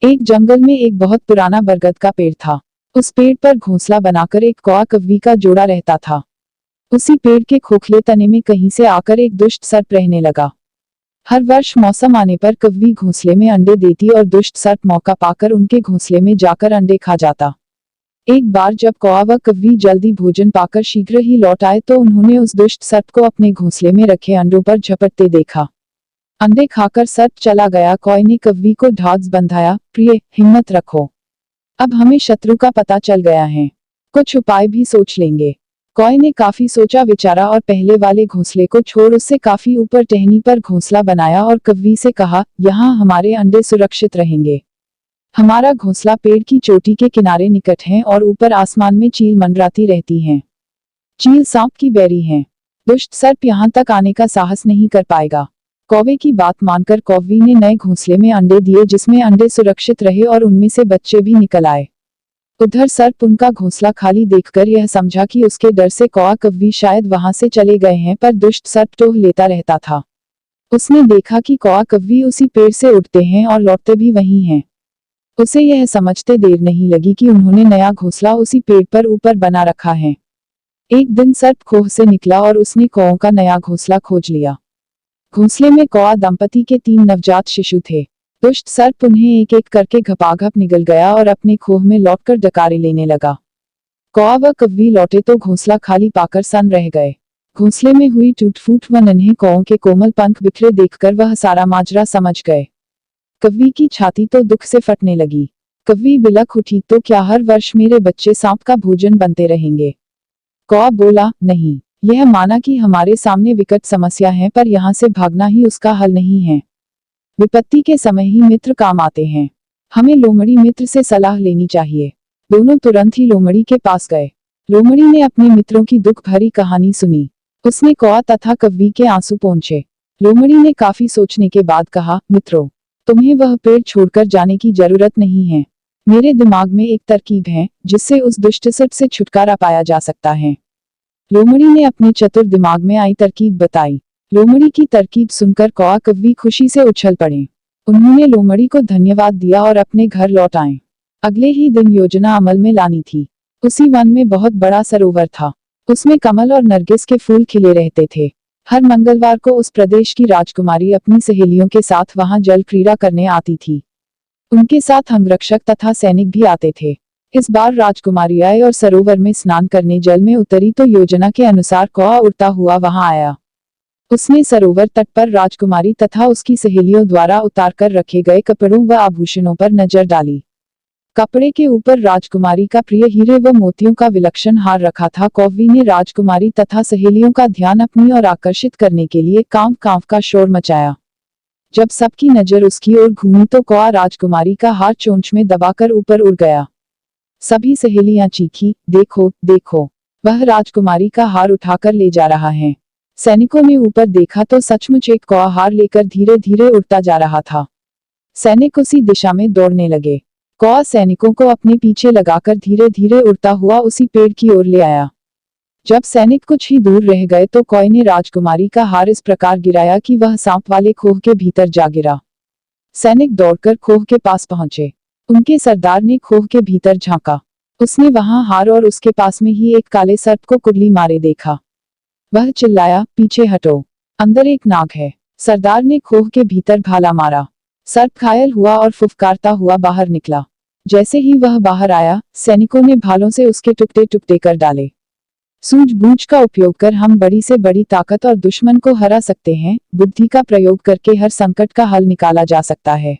एक जंगल में एक बहुत पुराना बरगद का पेड़ था। उस पेड़ पर घोंसला बनाकर एक कौआ कव्वी का जोड़ा रहता था। उसी पेड़ के खोखले तने में कहीं से आकर एक दुष्ट सर्प रहने लगा। हर वर्ष मौसम आने पर कव्वी घोंसले में अंडे देती और दुष्ट सर्प मौका पाकर उनके घोंसले में जाकर अंडे खा जाता। एक बार जब कौआ व कव्वी जल्दी भोजन पाकर शीघ्र ही लौट आए तो उन्होंने उस दुष्ट सर्प को अपने घोंसले में रखे अंडों पर झपटते देखा। अंडे खाकर सर्प चला गया। कौए ने कव्वी को ढांढस बंधाया, प्रिय, हिम्मत रखो। अब हमें शत्रु का पता चल गया है, कुछ उपाय भी सोच लेंगे। कौए ने काफी सोचा विचारा और पहले वाले घोंसले को छोड़ उससे काफी ऊपर टहनी पर घोंसला बनाया और कव्वी से कहा, यहाँ हमारे अंडे सुरक्षित रहेंगे। हमारा घोंसला पेड़ की चोटी के किनारे निकट है और ऊपर आसमान में चील मंडराती रहती हैं। चील सांप की बैरी हैं। दुष्ट सर्प यहाँ तक आने का साहस नहीं कर पाएगा। कौवे की बात मानकर कौवी ने नए घोंसले में अंडे दिए जिसमें अंडे सुरक्षित रहे और उनमें से बच्चे भी निकल आए। उधर सर्प उनका घोंसला खाली देखकर यह समझा कि उसके डर से कौआ कव्वी शायद वहां से चले गए हैं, पर दुष्ट सर्प टोह लेता रहता था। उसने देखा कि कौआ कव्वी उसी पेड़ से उड़ते हैं और लौटते भी वहीं हैं। उसे यह समझते देर नहीं लगी कि उन्होंने नया घोंसला उसी पेड़ पर ऊपर बना रखा है। एक दिन सर्प खोह से निकला और उसने कौओं का नया घोंसला खोज लिया। घोंसले में कौआ दंपति के 3 नवजात शिशु थे। दुष्ट सर्प उन्हें एक एक करके घपाघप निगल गया और अपने खोह में लौटकर डकारे लेने लगा। कौआ व कव्वी लौटे तो घोंसला खाली पाकर सन्न रह गए। घोंसले में हुई टूट फूट व नन्हे कौओं के कोमल पंख बिखरे देखकर वह सारा माजरा समझ गए। कव्वी की छाती तो दुख से फटने लगी। कव्वी बिलख उठी, तो क्या हर वर्ष मेरे बच्चे सांप का भोजन बनते रहेंगे? कौआ बोला, नहीं। यह माना कि हमारे सामने विकट समस्या है, पर यहाँ से भागना ही उसका हल नहीं है। विपत्ति के समय ही मित्र काम आते हैं। हमें लोमड़ी मित्र से सलाह लेनी चाहिए। दोनों तुरंत ही लोमड़ी के पास गए। लोमड़ी ने अपने मित्रों की दुख भरी कहानी सुनी। उसने कौआ तथा कव्वी के आंसू पोंछे। लोमड़ी ने काफी सोचने के बाद कहा, मित्रों, तुम्हें वह पेड़ छोड़कर जाने की जरूरत नहीं है। मेरे दिमाग में एक तरकीब है जिससे उस दुष्ट सर्प से छुटकारा पाया जा सकता है। लोमड़ी ने अपने चतुर दिमाग में आई तरकीब बताई। लोमड़ी की तरकीब सुनकर कौआ कव्वी खुशी से उछल पड़े। उन्होंने लोमड़ी को धन्यवाद दिया और अपने घर लौट आए। अगले ही दिन योजना अमल में लानी थी। उसी वन में बहुत बड़ा सरोवर था। उसमें कमल और नरगिस के फूल खिले रहते थे। हर मंगलवार को उस प्रदेश की राजकुमारी अपनी सहेलियों के साथ वहां जल क्रीड़ा करने आती थी। उनके साथ अंगरक्षक तथा सैनिक भी आते थे। इस बार राजकुमारी आई और सरोवर में स्नान करने जल में उतरी तो योजना के अनुसार कौआ उड़ता हुआ वहां आया। उसने सरोवर तट पर राजकुमारी तथा उसकी सहेलियों द्वारा उतार कर रखे गए कपड़ों व आभूषणों पर नजर डाली। कपड़े के ऊपर राजकुमारी का प्रिय हीरे व मोतियों का विलक्षण हार रखा था। कौवी ने राजकुमारी तथा सहेलियों का ध्यान अपनी ओर आकर्षित करने के लिए कांव कांव का शोर मचाया। जब सबकी नजर उसकी ओर घूमी तो कौआ राजकुमारी का हार चोंच में दबाकर ऊपर उड़ गया। सभी सहेलियां चीखी, देखो देखो, वह राजकुमारी का हार उठाकर ले जा रहा है। सैनिकों ने ऊपर देखा तो सचमुच एक कौआ हार लेकर धीरे धीरे उड़ता जा रहा था। सैनिक उसी दिशा में दौड़ने लगे। कौआ सैनिकों को अपने पीछे लगाकर धीरे धीरे उड़ता हुआ उसी पेड़ की ओर ले आया। जब सैनिक कुछ ही दूर रह गए तो कौए ने राजकुमारी का हार इस प्रकार गिराया कि वह सांप वाले खोह के भीतर जा गिरा। सैनिक दौड़कर खोह के पास पहुंचे। उनके सरदार ने खोह के भीतर झांका। उसने वहां हार और उसके पास में ही एक काले सर्प को कुंडली मारे देखा। वह चिल्लाया, पीछे हटो, अंदर एक नाग है। सरदार ने खोह के भीतर भाला मारा। सर्प घायल हुआ और फुफकारता हुआ बाहर निकला। जैसे ही वह बाहर आया, सैनिकों ने भालों से उसके टुकड़े टुकड़े कर डाले। सूझबूझ का उपयोग कर हम बड़ी से बड़ी ताकत और दुश्मन को हरा सकते हैं। बुद्धि का प्रयोग करके हर संकट का हल निकाला जा सकता है।